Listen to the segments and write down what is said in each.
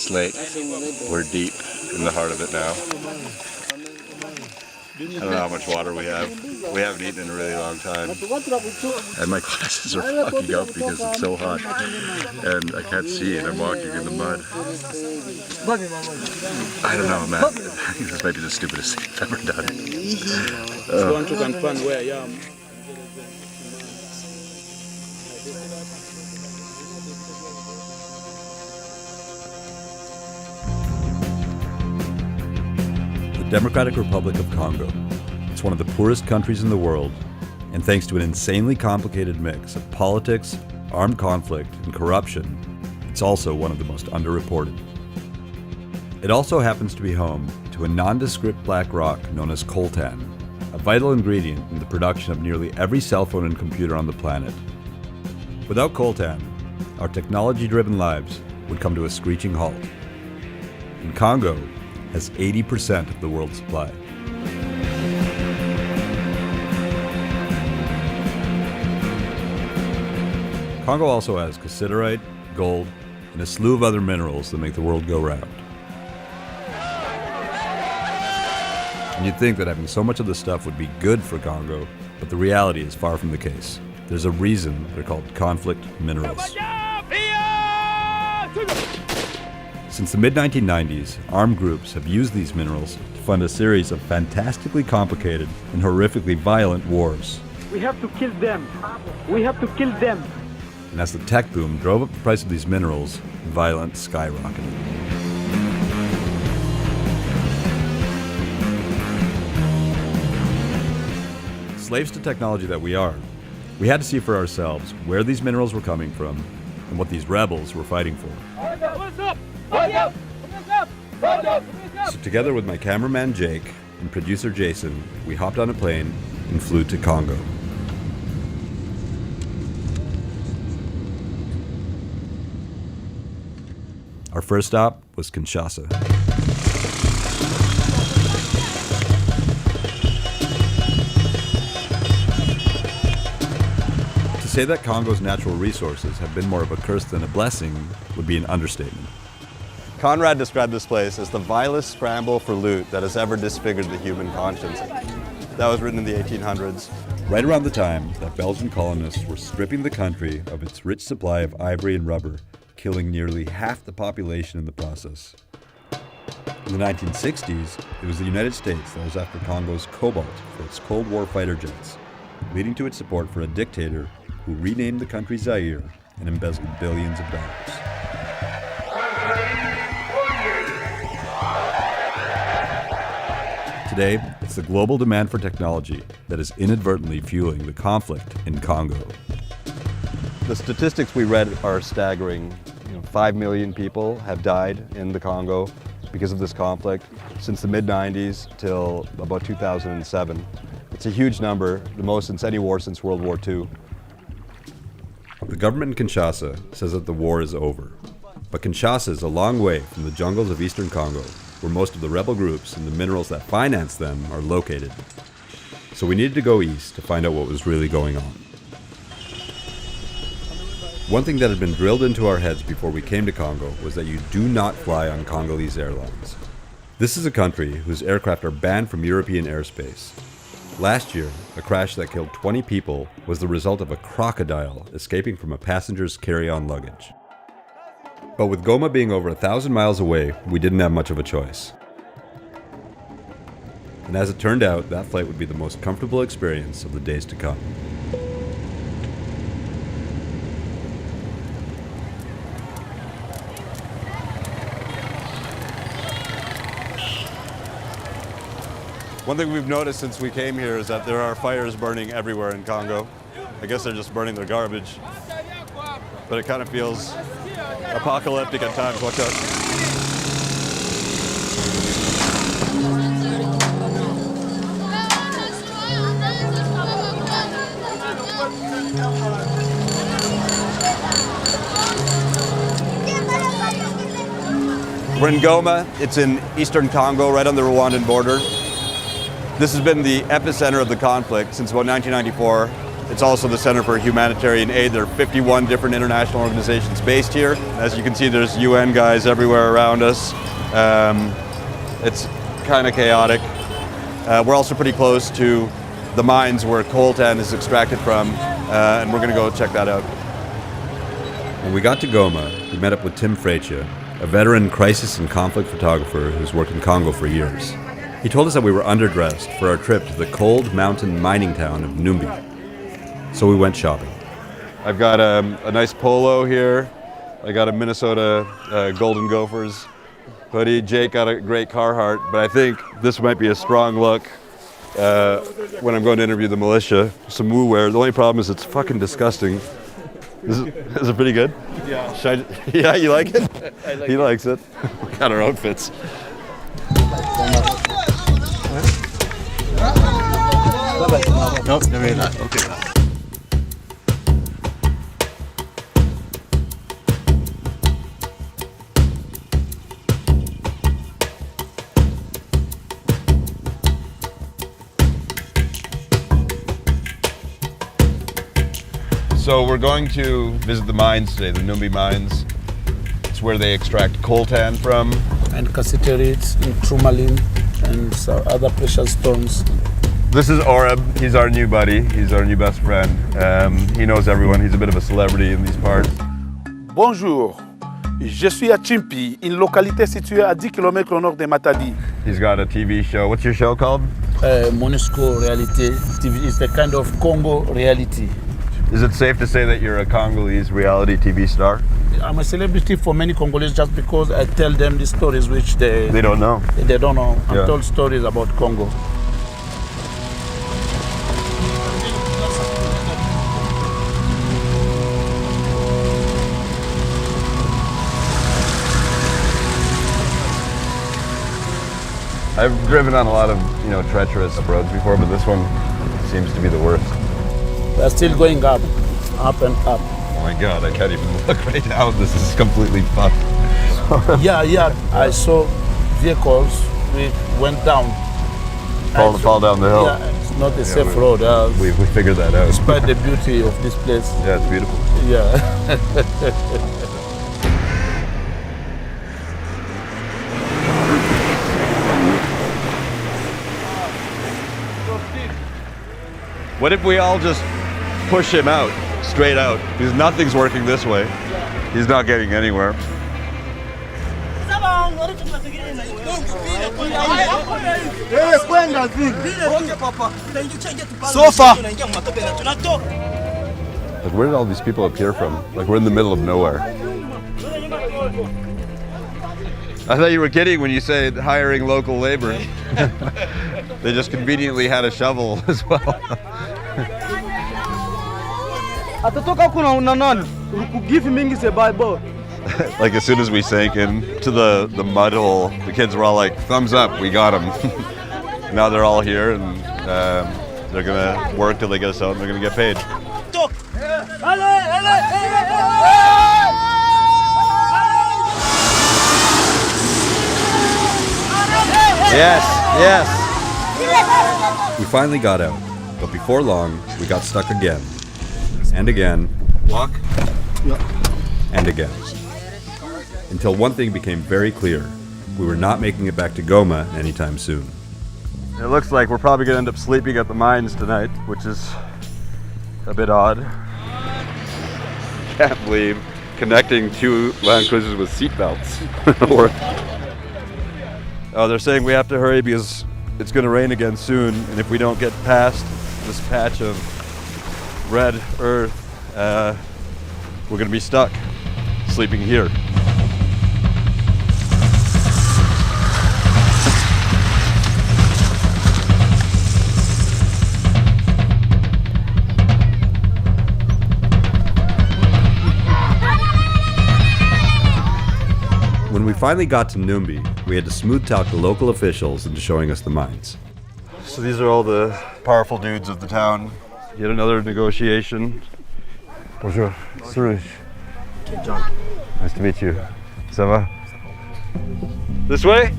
It's late. We're deep in the heart of it now. I don't know how much water we have. We haven't eaten in a really long time. And my glasses are fogging up because it's so hot. And I can't see and I'm walking in the mud. I don't know, man. This might be the stupidest thing I've ever done. Want to confirm where I am. The Democratic Republic of Congo. It's one of the poorest countries in the world, and thanks to an insanely complicated mix of politics, armed conflict, and corruption, it's also one of the most underreported. It also happens to be home to a nondescript black rock known as coltan, a vital ingredient in the production of nearly every cell phone and computer on the planet. Without coltan, our technology-driven lives would come to a screeching halt. And Congo has 80% of the world's supply. Congo also has cassiterite, gold, and a slew of other minerals that make the world go round. And you'd think that having so much of this stuff would be good for Congo, but the reality is far from the case. There's a reason they're called conflict minerals. Since the mid-1990s, armed groups have used these minerals to fund a series of fantastically complicated and horrifically violent wars. We have to kill them. We have to kill them. And as the tech boom drove up the price of these minerals, violence skyrocketed. Slaves to technology that we are, we had to see for ourselves where these minerals were coming from and what these rebels were fighting for. So together with my cameraman Jake and producer Jason, we hopped on a plane and flew to Congo. Our first stop was Kinshasa. To say that Congo's natural resources have been more of a curse than a blessing would be an understatement. Conrad described this place as the vilest scramble for loot that has ever disfigured the human conscience. That was written in the 1800s. Right around the time that Belgian colonists were stripping the country of its rich supply of ivory and rubber, killing nearly half the population in the process. In the 1960s, it was the United States that was after Congo's cobalt for its Cold War fighter jets, leading to its support for a dictator who renamed the country Zaire and embezzled billions of dollars. Today, it's the global demand for technology that is inadvertently fueling the conflict in Congo. The statistics we read are staggering. 5 million people have died in the Congo because of this conflict since the mid-90s till about 2007. It's a huge number, the most since any war since World War II. The government in Kinshasa says that the war is over. But Kinshasa is a long way from the jungles of eastern Congo, where most of the rebel groups and the minerals that finance them are located. So we needed to go east to find out what was really going on. One thing that had been drilled into our heads before we came to Congo was that you do not fly on Congolese airlines. This is a country whose aircraft are banned from European airspace. Last year, a crash that killed 20 people was the result of a crocodile escaping from a passenger's carry-on luggage. But with Goma being over 1,000 miles away, we didn't have much of a choice. And as it turned out, that flight would be the most comfortable experience of the days to come. One thing we've noticed since we came here is that there are fires burning everywhere in Congo. I guess they're just burning their garbage. But it kind of feels apocalyptic at times. Watch out. We're in Goma. It's in eastern Congo, right on the Rwandan border. This has been the epicenter of the conflict since about 1994, It's also the Center for Humanitarian Aid. There are 51 different international organizations based here. As you can see, there's UN guys everywhere around us. It's kind of chaotic. We're also pretty close to the mines where coltan is extracted from, and we're going to go check that out. When we got to Goma, we met up with Tim Freitje, a veteran crisis and conflict photographer who's worked in Congo for years. He told us that we were underdressed for our trip to the cold mountain mining town of Numbi. So we went shopping. I've got a nice polo here. I got a Minnesota Golden Gophers hoodie. Jake got a great Carhartt, but I think this might be a strong look when I'm going to interview the militia. Some Wu wear. The only problem is it's fucking disgusting. Is it pretty good? Yeah. Yeah, you like it? I like He it. likes it. We got our outfits. No, never not. Okay. So we're going to visit the mines today, the Numbi mines. It's where they extract coltan from. And cassiterite, and tourmaline, and some other precious stones. This is Oreb. He's our new buddy. He's our new best friend. He knows everyone. He's a bit of a celebrity in these parts. Bonjour, je suis à Chimpi, une localité située à 10 km au nord de Matadi. He's got a TV show. What's your show called? MONUSCO reality TV is the kind of Congo reality. Is it safe to say that you're a Congolese reality TV star? I'm a celebrity for many Congolese just because I tell them the stories which They don't know. they don't know. Yeah. I told stories about Congo. I've driven on a lot of, treacherous roads before, but this one seems to be the worst. We're still going up and up. Oh my God, I can't even look right now. This is completely fucked. Yeah, I saw vehicles which went down. Fall down the hill. Yeah, it's not a safe road. We figured that out. Despite the beauty of this place. Yeah, it's beautiful. Yeah. What if we all just push him out, straight out? Because nothing's working this way. He's not getting anywhere. Sofa! Like, where did all these people appear from? Like, we're in the middle of nowhere. I thought you were kidding when you said hiring local labor. They just conveniently had a shovel as well. Atatoka kuna unanon. Give mingi se Bible. Like, as soon as we sank into the mud hole, the kids were all like, thumbs up, we got them. Now they're all here and they're gonna work till they get us out and they're gonna get paid. Yes. We finally got out, but before long, we got stuck again. And again. Walk? And again. Until one thing became very clear. We were not making it back to Goma anytime soon. It looks like we're probably gonna end up sleeping at the mines tonight, which is a bit odd. Can't believe connecting two Land Cruisers with seatbelts. Oh, they're saying we have to hurry because it's gonna rain again soon, and if we don't get past this patch of red earth, we're gonna be stuck sleeping here. When we finally got to Numbi, we had to smooth talk the local officials into showing us the mines. So these are all the powerful dudes of the town. Yet another negotiation. Bonjour, Suroosh. John. Nice to meet you. Ça va? This way?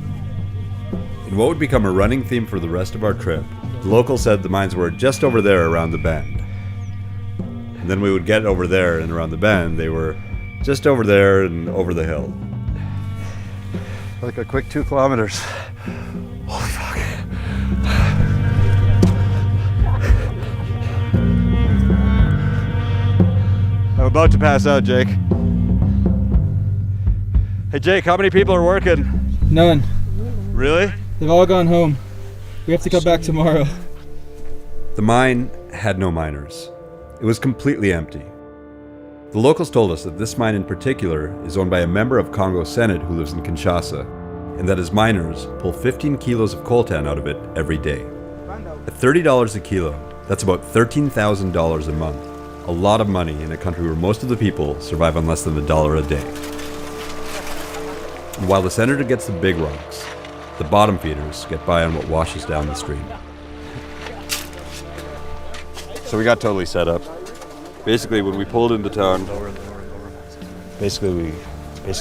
In what would become a running theme for the rest of our trip, the locals said the mines were just over there around the bend. And then we would get over there and around the bend, they were just over there and over the hill. Like a quick 2 kilometers. Holy fuck. I'm about to pass out, Jake. Hey Jake, how many people are working? None. Really? They've all gone home. We have to come back tomorrow. The mine had no miners. It was completely empty. The locals told us that this mine in particular is owned by a member of Congo's Senate who lives in Kinshasa, and that his miners pull 15 kilos of coltan out of it every day. At $30 a kilo, that's about $13,000 a month. A lot of money in a country where most of the people survive on less than $1 a day. And while the senator gets the big rocks, the bottom feeders get by on what washes down the stream. So we got totally set up. Basically, when we pulled into town, basically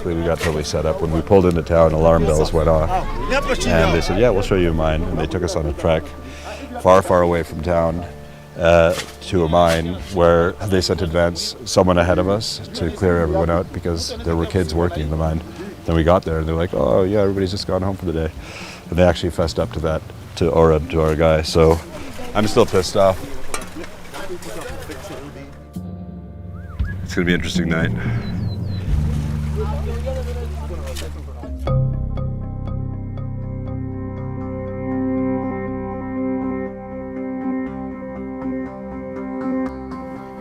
we got totally set up. When we pulled into town, alarm bells went off, and they said, "Yeah, we'll show you a mine." And they took us on a trek, far, far away from town, to a mine where they sent someone ahead of us to clear everyone out because there were kids working in the mine. Then we got there, and they're like, "Oh yeah, everybody's just gone home for the day," and they actually fessed up to that, to our guy. So I'm still pissed off. It's gonna be an interesting night.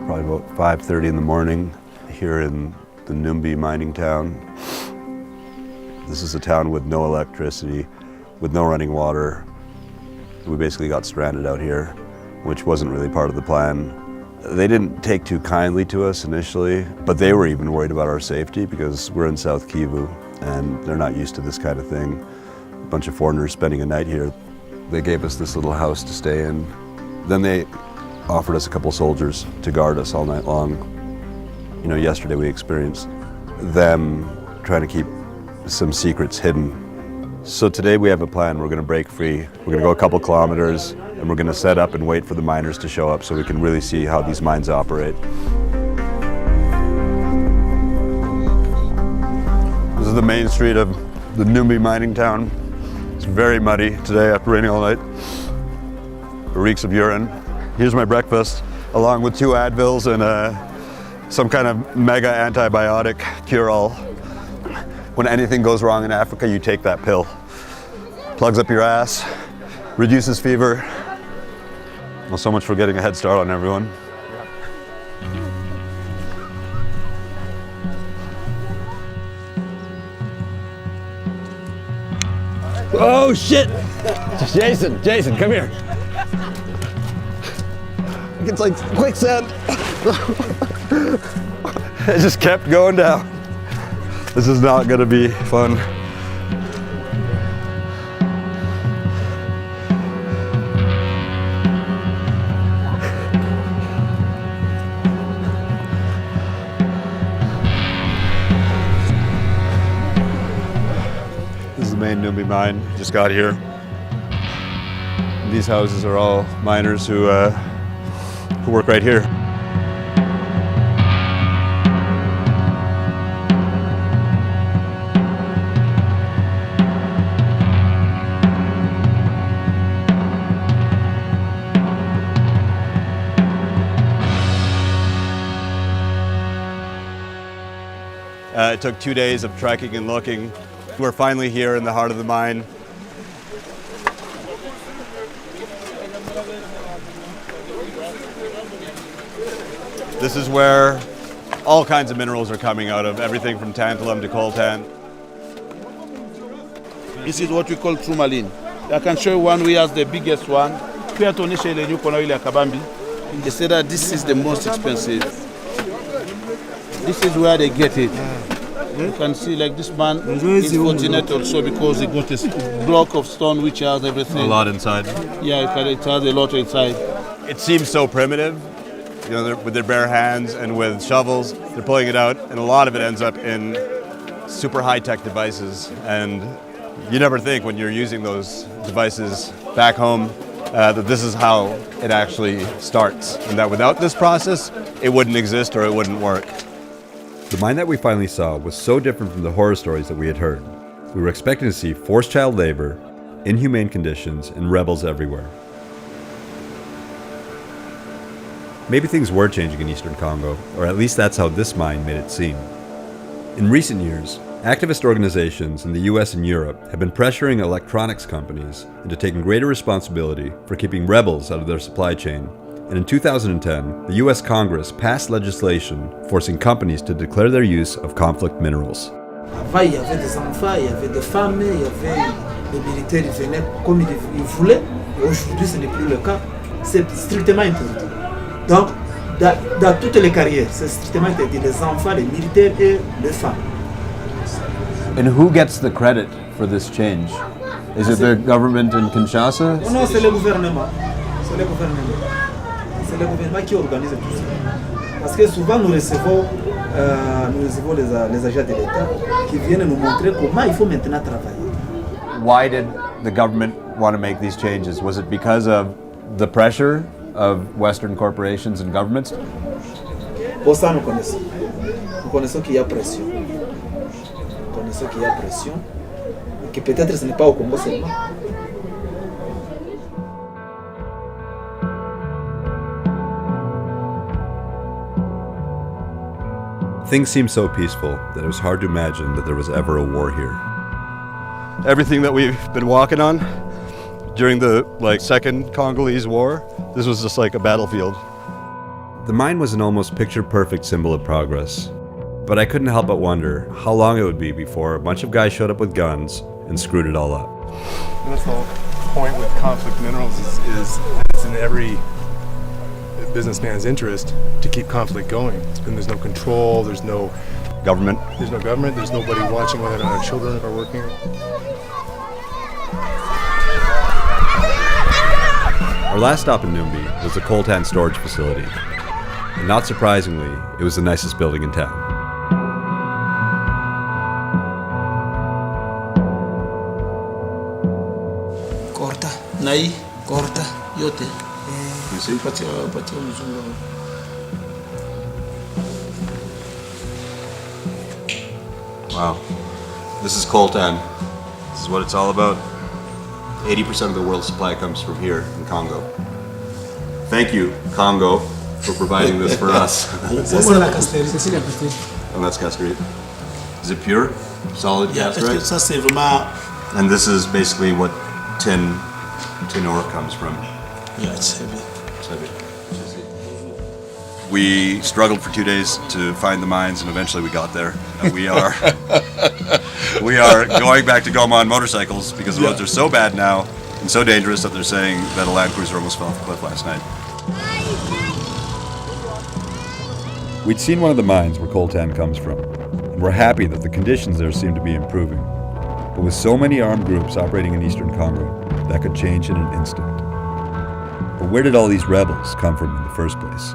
Probably about 5:30 in the morning here in the Numbi mining town. This is a town with no electricity, with no running water. We basically got stranded out here, which wasn't really part of the plan. They didn't take too kindly to us initially, but they were even worried about our safety because we're in South Kivu and they're not used to this kind of thing. A bunch of foreigners spending a night here. They gave us this little house to stay in. Then they offered us a couple soldiers to guard us all night long. You know, yesterday we experienced them trying to keep some secrets hidden. So today we have a plan. We're gonna break free. We're gonna go a couple kilometers and we're gonna set up and wait for the miners to show up so we can really see how these mines operate. This is the main street of the Numbi mining town. It's very muddy today after raining all night. It reeks of urine. Here's my breakfast, along with 2 Advils and some kind of mega antibiotic cure-all. When anything goes wrong in Africa, you take that pill. Plugs up your ass, reduces fever. Well, so much for getting a head start on everyone. Oh shit! Jason, come here. It's like quicksand. It just kept going down. This is not gonna be fun. This is the main Numbi mine. Just got here. These houses are all miners who work right here. It took 2 days of trekking and looking. We're finally here in the heart of the mine. This is where all kinds of minerals are coming out of, everything from tantalum to coltan. This is what we call tourmaline. I can show you one we have the biggest one. They say that this is the most expensive. This is where they get it. You can see like this man is fortunate also because he got a block of stone which has everything. A lot inside. Yeah, it has a lot inside. It seems so primitive. You know, with their bare hands and with shovels, they're pulling it out, and a lot of it ends up in super high-tech devices. And you never think when you're using those devices back home that this is how it actually starts, and that without this process, it wouldn't exist or it wouldn't work. The mine that we finally saw was so different from the horror stories that we had heard. We were expecting to see forced child labor, inhumane conditions, and rebels everywhere. Maybe things were changing in eastern Congo, or at least that's how this mine made it seem. In recent years, activist organizations in the US and Europe have been pressuring electronics companies into taking greater responsibility for keeping rebels out of their supply chain. And in 2010, the US Congress passed legislation forcing companies to declare their use of conflict minerals. Avant, il y avait des enfants, il y avait des femmes, il y avait les militaires, ils venaient comme ils voulaient. Et aujourd'hui, ce n'est plus le cas. C'est strictement interdit. Donc, dans toutes les carrières, c'est strictement interdit. Les enfants, les militaires et les femmes. And who gets the credit for this change? Is it the government in Kinshasa? Non, c'est le gouvernement. C'est le gouvernement. C'est le gouvernement qui organise tout ça. Parce que souvent nous recevons les agents de l'État qui viennent nous montrer comment il faut maintenant travailler. Why did the government want to make these changes? Was it because of the pressure of Western corporations and governments? Pour ça, nous connaissons. Nous connaissons qu'il y a pression. Nous connaissons qu'il y a pression. Et que peut-être ce n'est pas au Congo seulement. Things seemed so peaceful that it was hard to imagine that there was ever a war here. Everything that we've been walking on during the second Congolese war, this was just like a battlefield. The mine was an almost picture-perfect symbol of progress, but I couldn't help but wonder how long it would be before a bunch of guys showed up with guns and screwed it all up. That's the whole point with conflict minerals is it's in every businessman's interest to keep conflict going. And there's no control, there's no Government. there's nobody watching whether or not our children are working. Our last stop in Numbi was the coltan storage facility. And not surprisingly, it was the nicest building in town. Corta, nai, corta, yote. You see? Wow. This is coltan. This is what it's all about. 80% of the world's supply comes from here in Congo. Thank you, Congo, for providing this for us. And that's castrate. Is it pure? Solid castrate? Ça c'est vraiment. And this is basically what tin ore comes from. Yeah, it's heavy. It's heavy. We struggled for 2 days to find the mines, and eventually we got there. And we are going back to Goma on motorcycles because the roads are so bad now and so dangerous that they're saying that a Land Cruiser almost fell off a cliff last night. We'd seen one of the mines where coltan comes from, and we're happy that the conditions there seem to be improving. But with so many armed groups operating in eastern Congo, that could change in an instant. But where did all these rebels come from in the first place?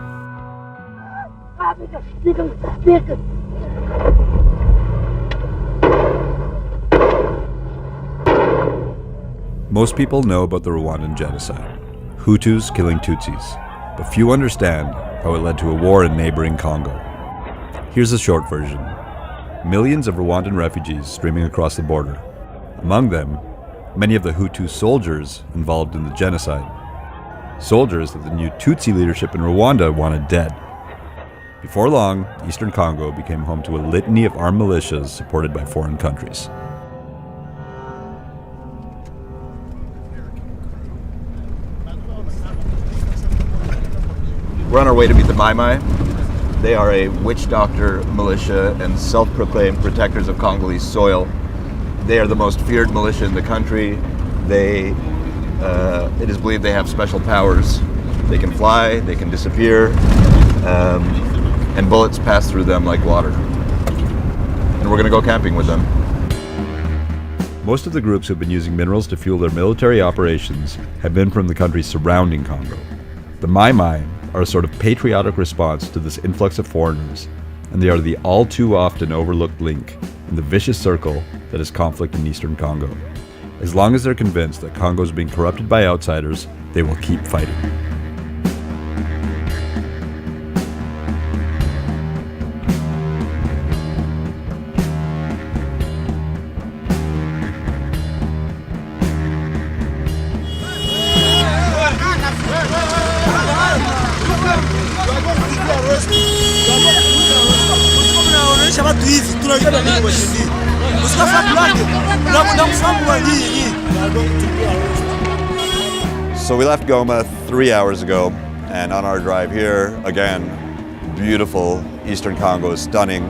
Most people know about the Rwandan genocide, Hutus killing Tutsis, but few understand how it led to a war in neighboring Congo. Here's a short version. Millions of Rwandan refugees streaming across the border. Among them, many of the Hutu soldiers involved in the genocide. Soldiers that the new Tutsi leadership in Rwanda wanted dead. Before long, eastern Congo became home to a litany of armed militias supported by foreign countries. We're on our way to meet the Mai Mai. They are a witch doctor militia and self-proclaimed protectors of Congolese soil. They are the most feared militia in the country. It is believed they have special powers. They can fly, they can disappear, and bullets pass through them like water. And we're gonna go camping with them. Most of the groups who have been using minerals to fuel their military operations have been from the countries surrounding Congo. The Mai Mai are a sort of patriotic response to this influx of foreigners, and they are the all too often overlooked link in the vicious circle that is conflict in eastern Congo. As long as they're convinced that Congo is being corrupted by outsiders, they will keep fighting. So we left Goma 3 hours ago, and on our drive here, again, beautiful Eastern Congo is stunning.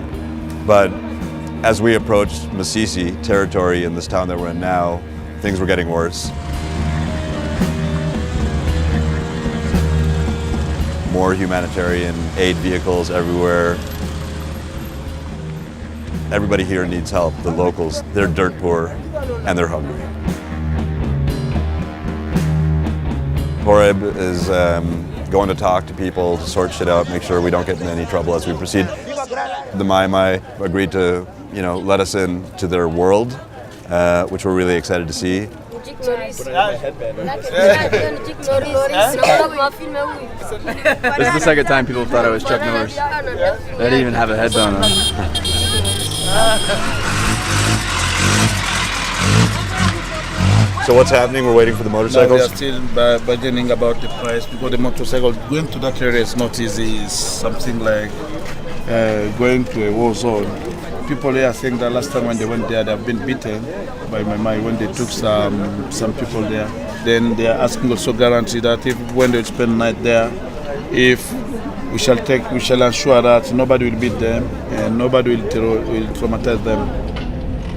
But as we approached Masisi territory in this town that we're in now, things were getting worse. More humanitarian aid vehicles everywhere. Everybody here needs help. The locals, they're dirt poor and they're hungry. Horeb is going to talk to people, to sort shit out, make sure we don't get in any trouble as we proceed. The Mai Mai agreed to, let us into their world, which we're really excited to see. This is the second time people thought I was Chuck Norris. I didn't even have a headband on. So what's happening? We're waiting for the motorcycles? Now we are still bargaining about the price because the motorcycle going to that area is not easy. It's something like going to a war zone. People here think that last time when they went there, they've been beaten by my mind when they took some people there. Then they are asking also guarantee that if when they spend night there, if we shall ensure that nobody will beat them and nobody will traumatize them.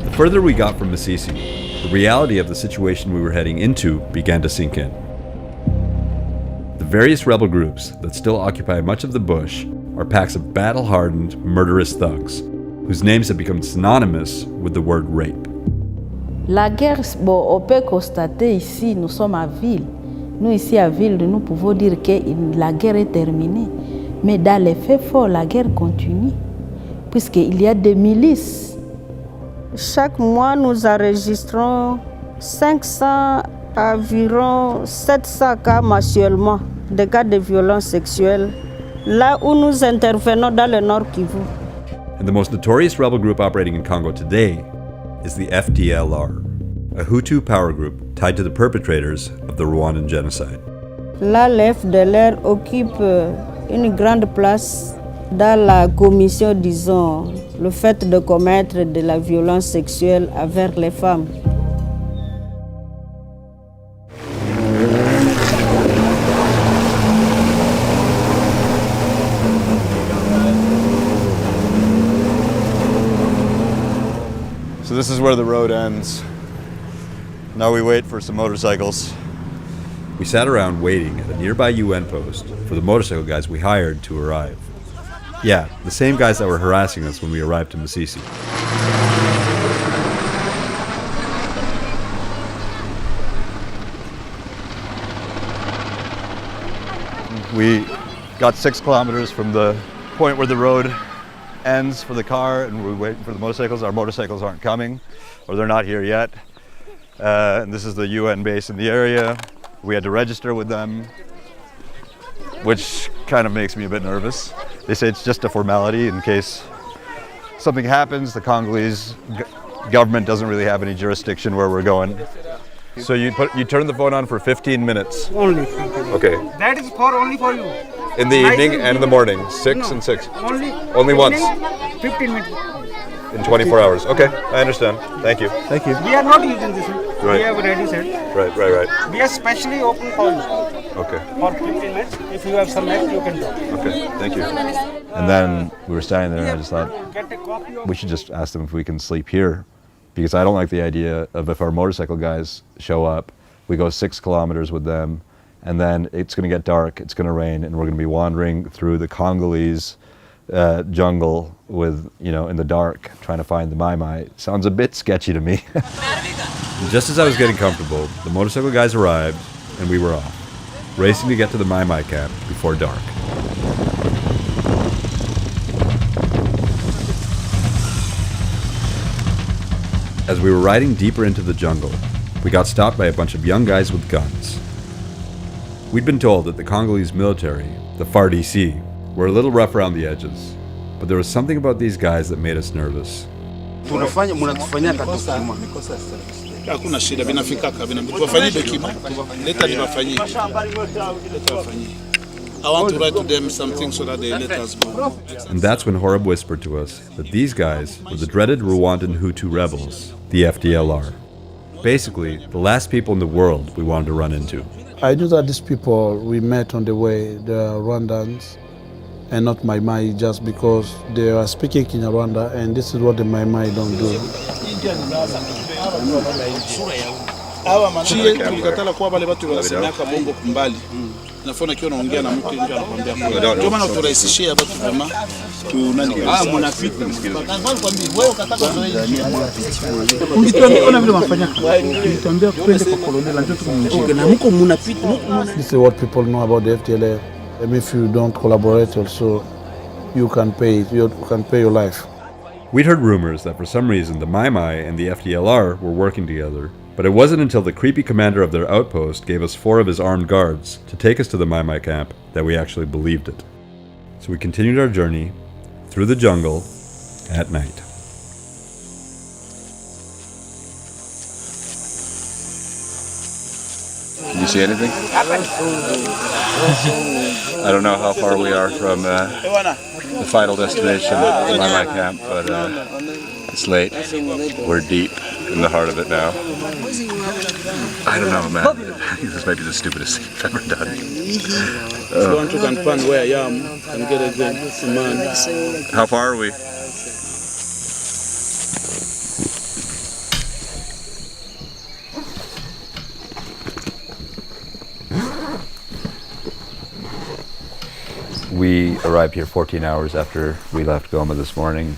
The further we got from Masisi, the reality of the situation we were heading into began to sink in. The various rebel groups that still occupy much of the bush are packs of battle-hardened, murderous thugs, whose names have become synonymous with the word rape. La guerre, on peut constater ici, nous sommes à Ville. Nous ici à Ville, nous pouvons dire que la guerre est terminée. Mais dans les faits forts, la guerre continue, puisqu'il y a des milices. Chaque mois, nous enregistrons 500 à environ 700 cas mensuellement de cas de violence sexuelle, là où nous intervenons dans le Nord Kivu. And the most notorious rebel group operating in Congo today is the FDLR, a Hutu power group tied to the perpetrators of the Rwandan genocide. Là, le FDLR occupe une grande place dans la commission, disons, le fait de commettre de la violence sexuelle envers les femmes. So this is where the road ends. Now we wait for some motorcycles. We sat around waiting at a nearby UN post for the motorcycle guys we hired to arrive. Yeah, the same guys that were harassing us when we arrived in Masisi. We got 6 kilometers from the point where the road ends for the car, and we're waiting for the motorcycles. Our motorcycles aren't coming, or they're not here yet. And this is the UN base in the area. We had to register with them, which kind of makes me a bit nervous. They say it's just a formality in case something happens. The Congolese government doesn't really have any jurisdiction where we're going. So you turn the phone on for 15 minutes. Only. Okay. That is only for you. In the evening and in the morning, 6 and 6. Only once. 15 minutes. In 24 hours. Okay, I understand. Thank you. Thank you. We are not using this one. Right. We have already said. Right. We are specially open for you. Okay. For 15 minutes. If you have some next, you can do. Okay, thank you. And then we were standing there and I just thought, we should just ask them if we can sleep here. Because I don't like the idea of if our motorcycle guys show up, we go 6 kilometers with them, and then it's going to get dark, it's going to rain, and we're going to be wandering through the Congolese jungle with, in the dark, trying to find the Mai Mai. Sounds a bit sketchy to me. Just as I was getting comfortable, the motorcycle guys arrived, and we were off, racing to get to the Mai Mai camp before dark. As we were riding deeper into the jungle, we got stopped by a bunch of young guys with guns. We'd been told that the Congolese military, the FARDC, were a little rough around the edges, but there was something about these guys that made us nervous. Hakuna shida, vinafikaka, tuwafanyie dokima. Leta niwafanyie. I want to write to them something so that they let us go. And that's when Horeb whispered to us that these guys were the dreaded Rwandan Hutu rebels, the FDLR. Basically, the last people in the world we wanted to run into. I knew that these people we met on the way, the Rwandans, and not Mai Mai, just because they are speaking in Rwanda, and this is what the Mai Mai don't do. Chie tulikatala kwa wale watu wanasemeka bongo kumbali. Nafona kiona ongea na mke ndio anakuambia kwa. Ndio maana turahisishia watu kama tunani kabisa. Mnapita. Nakwambia wewe ukataka ndio Ungituambia ona vile wanafanya. Ungituambia twende kwa kolonel ndio tukumjie. Na mko mnapita. This is what people know about the FDLR. And if you don't collaborate also, you can pay your life. We'd heard rumors that for some reason the Mai Mai and the FDLR were working together, but it wasn't until the creepy commander of their outpost gave us 4 of his armed guards to take us to the Mai Mai camp that we actually believed it. So we continued our journey through the jungle at night. Can you see anything? I don't know how far we are from the final destination, the Mai Mai camp, but it's late. We're deep in the heart of it now. I don't know, man. I think this might be the stupidest thing I've ever done. to confirm where I am and get a good man. How far are we? We arrived here 14 hours after we left Goma this morning.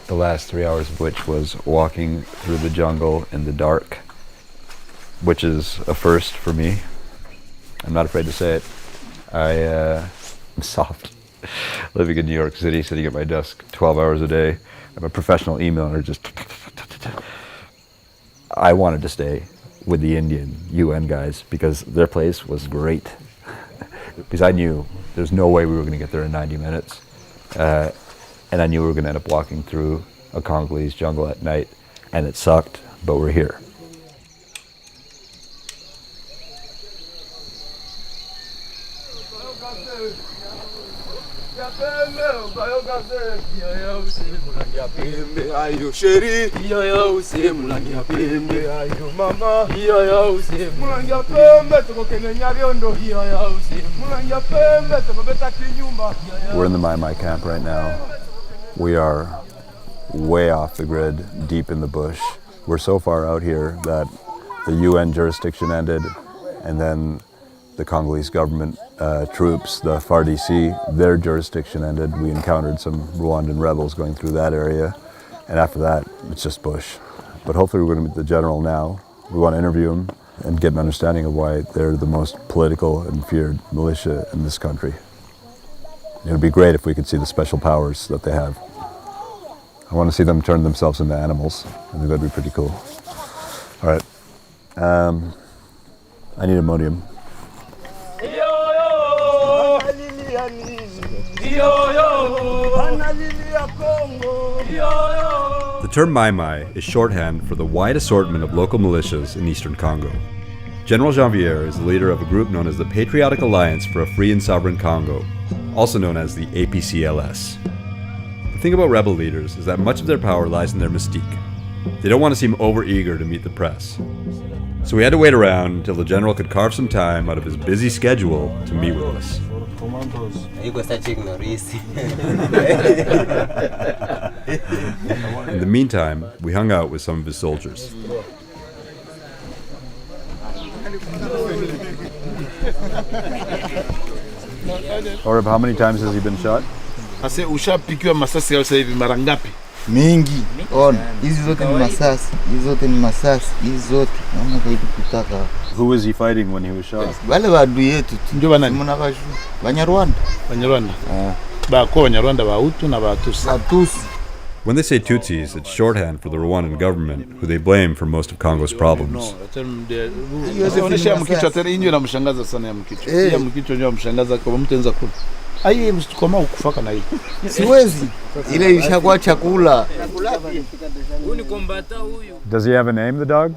The last 3 hours of which was walking through the jungle in the dark, which is a first for me. I'm not afraid to say it. I'm soft. Living in New York City, sitting at my desk 12 hours a day. I'm a professional emailer, just... I wanted to stay with the Indian UN guys because their place was great. Because I knew there's no way we were going to get there in 90 minutes. And I knew we were going to end up walking through a Congolese jungle at night. And it sucked, but we're here. We're in the Mai Mai camp right now. We are way off the grid, deep in the bush. We're so far out here that the UN jurisdiction ended, and then the Congolese government troops, the FARDC, their jurisdiction ended. We encountered some Rwandan rebels going through that area, and after that, it's just bush. But hopefully we're going to meet the general now. We want to interview him and get an understanding of why they're the most political and feared militia in this country. It would be great if we could see the special powers that they have. I want to see them turn themselves into animals. I think that'd be pretty cool. All right. I need ammonium. The term Mai Mai is shorthand for the wide assortment of local militias in eastern Congo. General Janvier is the leader of a group known as the Patriotic Alliance for a Free and Sovereign Congo, also known as the APCLS. The thing about rebel leaders is that much of their power lies in their mystique. They don't want to seem overeager to meet the press. So we had to wait around until the general could carve some time out of his busy schedule to meet with us. In the meantime, we hung out with some of his soldiers. Horeb, how many times has he been shot? Ase ushapikiwa masasi sasa hivi mara ngapi? Mingi. On, hizi zote ni masasi. Hizi zote ni masasi. Hizi zote. Naona kaitu kutaka. Who was he fighting when he was shot? Wale waadui yetu. Ndio bana. Mnakashu. Banyarwanda. Banyarwanda. Ba kwa Banyarwanda ba Hutu na ba Tutsi. Tutsi. When they say Tutsis, it's shorthand for the Rwandan government, who they blame for most of Congo's problems. Siwezi. Ile ishakuwa chakula. Does he have a name, the dog?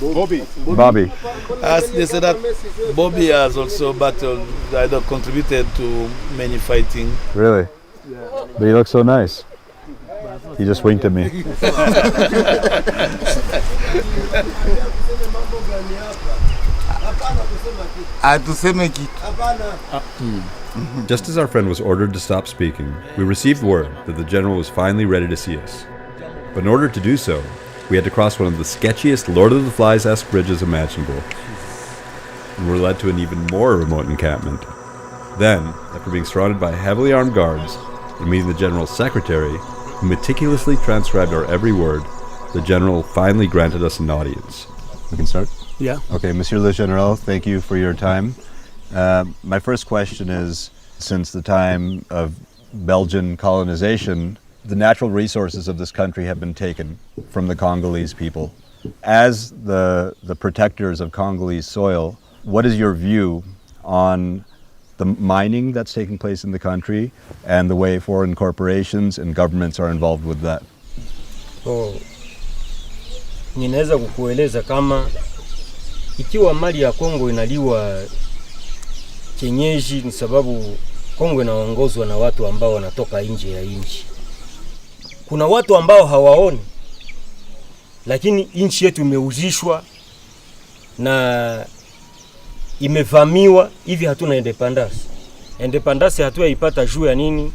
Bobby. Bobby. They said that Bobby has also contributed to many fighting. Really? But he looks so nice. He just winked at me. Just as our friend was ordered to stop speaking, we received word that the general was finally ready to see us. But in order to do so, we had to cross one of the sketchiest Lord of the Flies-esque bridges imaginable. And were led to an even more remote encampment. Then, after being surrounded by heavily armed guards and meeting the general's secretary, who meticulously transcribed our every word, the general finally granted us an audience. We can start? Yeah. Okay, Monsieur le General, thank you for your time. My first question is, since the time of Belgian colonization, the natural resources of this country have been taken from the Congolese people. As the protectors of Congolese soil, what is your view on the mining that's taking place in the country and the way foreign corporations and governments are involved with that? Ninaweza kukueleza kama ikiwa mali ya Kongo inaliwa kienyeji ni sababu Kongo inaongozwa na watu ambao wanatoka nje ya nchi. Kuna watu ambao hawaoni, lakini nchi yetu imeuzishwa na imevamiwa, hivi hatuna independence. Independence hatuyaipata juu ya nini?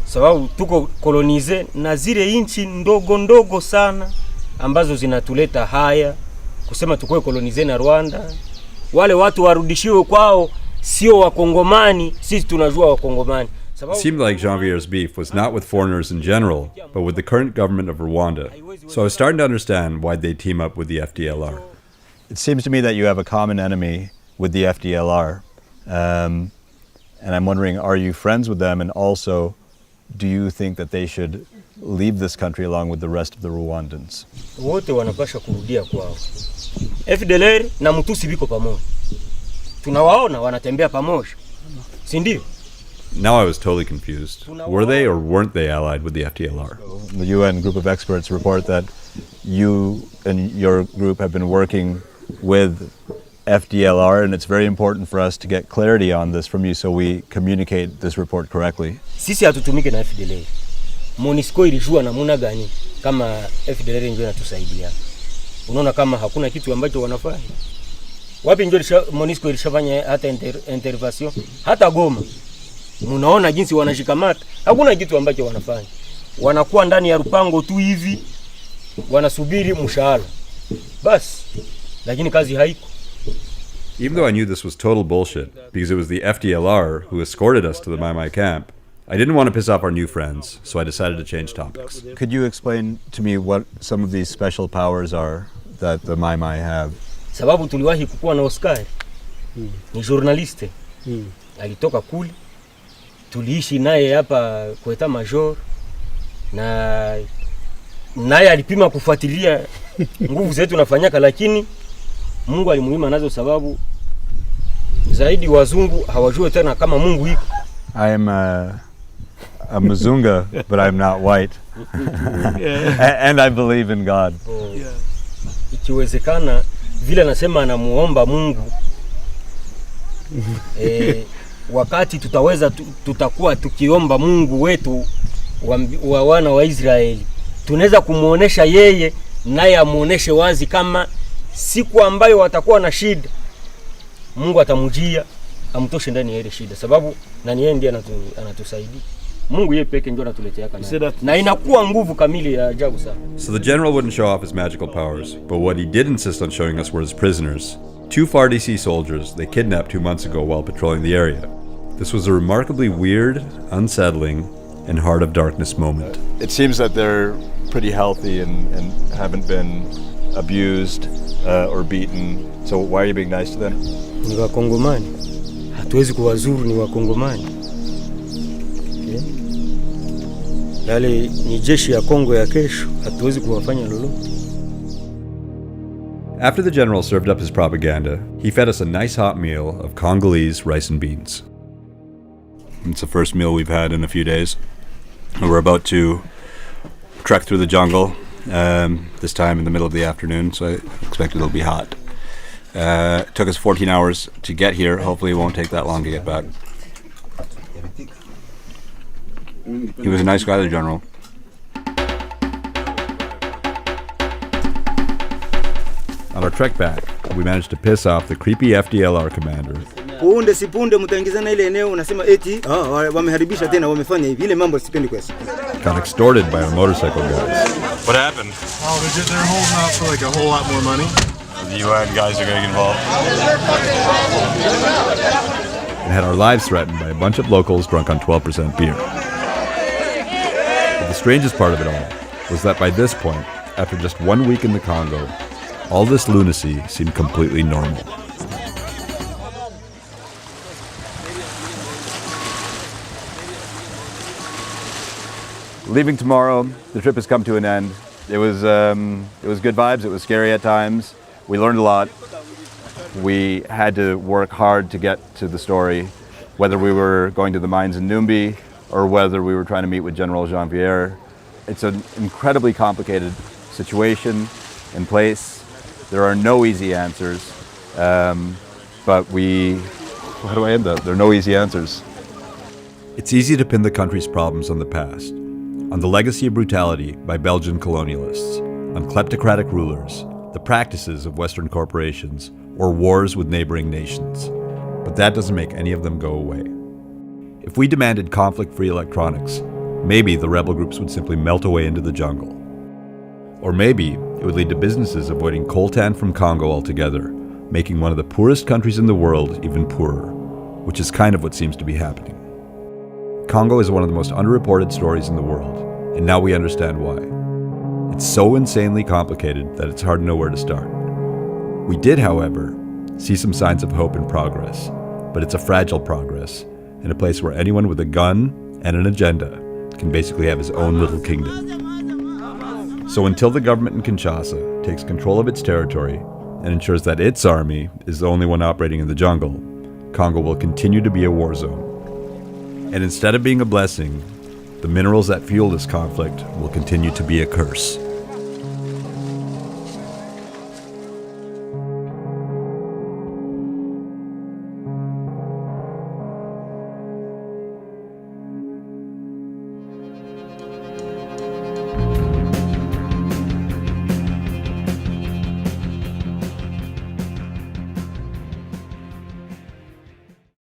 Sababu tuko kolonize na zile nchi ndogo ndogo sana ambazo zinatuleta haya kusema tukue kolonize na Rwanda. Wale watu warudishiwe kwao, sio wakongomani, sisi tunajua wakongomani. It seemed like Janvier's beef was not with foreigners in general, but with the current government of Rwanda. So I was starting to understand why they team up with the FDLR. It seems to me that you have a common enemy with the FDLR. And I'm wondering, are you friends with them? And also, do you think that they should leave this country along with the rest of the Rwandans? Wote wanapasha kurudia kwao. FDLR na Mtusi biko pamoja. Tunawaona wanatembea pamoja. Si ndio? Now I was totally confused. Were they or weren't they allied with the FDLR? The UN group of experts report that you and your group have been working with FDLR, and it's very important for us to get clarity on this from you so we communicate this report correctly. Sisi hatutumike na FDLR. MONUSCO ilijua namna gani kama FDLR ndio inatusaidia. Unaona kama hakuna kitu ambacho wanafanya. Wapi ndio MONUSCO ilishafanya hata intervention, hata Goma. Munaona jinsi wanashikamata, hakuna kitu ambacho wanafanya. Wanakuwa ndani ya rupango tu hivi, wanasubiri mshahara. Bas, lakini kazi haiko. Even though I knew this was total bullshit, because it was the FDLR who escorted us to the Mai Mai camp, I didn't want to piss off our new friends, so I decided to change topics. Could you explain to me what some of these special powers are that the Mai Mai have? Sababu tuliwahi kukuwa na Oscar. Ni journaliste. Alitoka kule. Tuliishi naye hapa kwa Etat Major na naye alipima kufuatilia nguvu zetu nafanyaka, lakini Mungu alimuhima nazo sababu zaidi wazungu hawajui tena kama Mungu iko. I am a Mzunga, but I'm not white. And I believe in God. Ikiwezekana vile nasema anamuomba Mungu wakati tutakuwa tukiomba Mungu wetu wa wana wa Israeli, tunaweza kumuonesha yeye naye amuoneshe wazi kama siku ambayo watakuwa na shida Mungu atamujia amtoshe ndani ya ile shida, sababu nani yeye ndiye anatusaidia. Mungu yeye pekee ndio anatuletea kana. Na inakuwa nguvu kamili ya ajabu sana. So the general wouldn't show off his magical powers, but what he did insist on showing us were his prisoners. 2 FARDC soldiers they kidnapped 2 months ago while patrolling the area. This was a remarkably weird, unsettling, and heart of darkness moment. It seems that they're pretty healthy and haven't been abused or beaten. So why are you being nice to them? Ni Wakongomani. Hatuwezi kuwazuru, ni Wakongomani. Yale ni jeshi ya Kongo ya kesho, hatuwezi kuwafanya lolote. After the general served up his propaganda, he fed us a nice hot meal of Congolese rice and beans. It's the first meal we've had in a few days. We're about to trek through the jungle, this time in the middle of the afternoon, so I expect it'll be hot. It took us 14 hours to get here. Hopefully it won't take that long to get back. He was a nice guy, the general. On our trek back, we managed to piss off the creepy FDLR commander. Punde si punde mtaingizana ile eneo unasema eti wameharibisha tena wamefanya hivi, ile mambo sipendi kwesi. Got extorted by our motorcycle guys. What happened? Oh, they're holding out for like a whole lot more money. The UN guys are getting involved. And had our lives threatened by a bunch of locals drunk on 12% beer. But the strangest part of it all was that by this point, after just 1 week in the Congo, all this lunacy seemed completely normal. Leaving tomorrow, the trip has come to an end. It was good vibes. It was scary at times. We learned a lot. We had to work hard to get to the story, whether we were going to the mines in Numbi or whether we were trying to meet with General Jean-Pierre. It's an incredibly complicated situation and place. There are no easy answers, but how do I end that? There are no easy answers. It's easy to pin the country's problems on the past, on the legacy of brutality by Belgian colonialists, on kleptocratic rulers, the practices of Western corporations, or wars with neighboring nations. But that doesn't make any of them go away. If we demanded conflict-free electronics, maybe the rebel groups would simply melt away into the jungle. Or maybe it would lead to businesses avoiding coltan from Congo altogether, making one of the poorest countries in the world even poorer, which is kind of what seems to be happening. Congo is one of the most underreported stories in the world, and now we understand why. It's so insanely complicated that it's hard to know where to start. We did, however, see some signs of hope and progress, but it's a fragile progress, in a place where anyone with a gun and an agenda can basically have his own little kingdom. So until the government in Kinshasa takes control of its territory and ensures that its army is the only one operating in the jungle, Congo will continue to be a war zone. And instead of being a blessing, the minerals that fuel this conflict will continue to be a curse.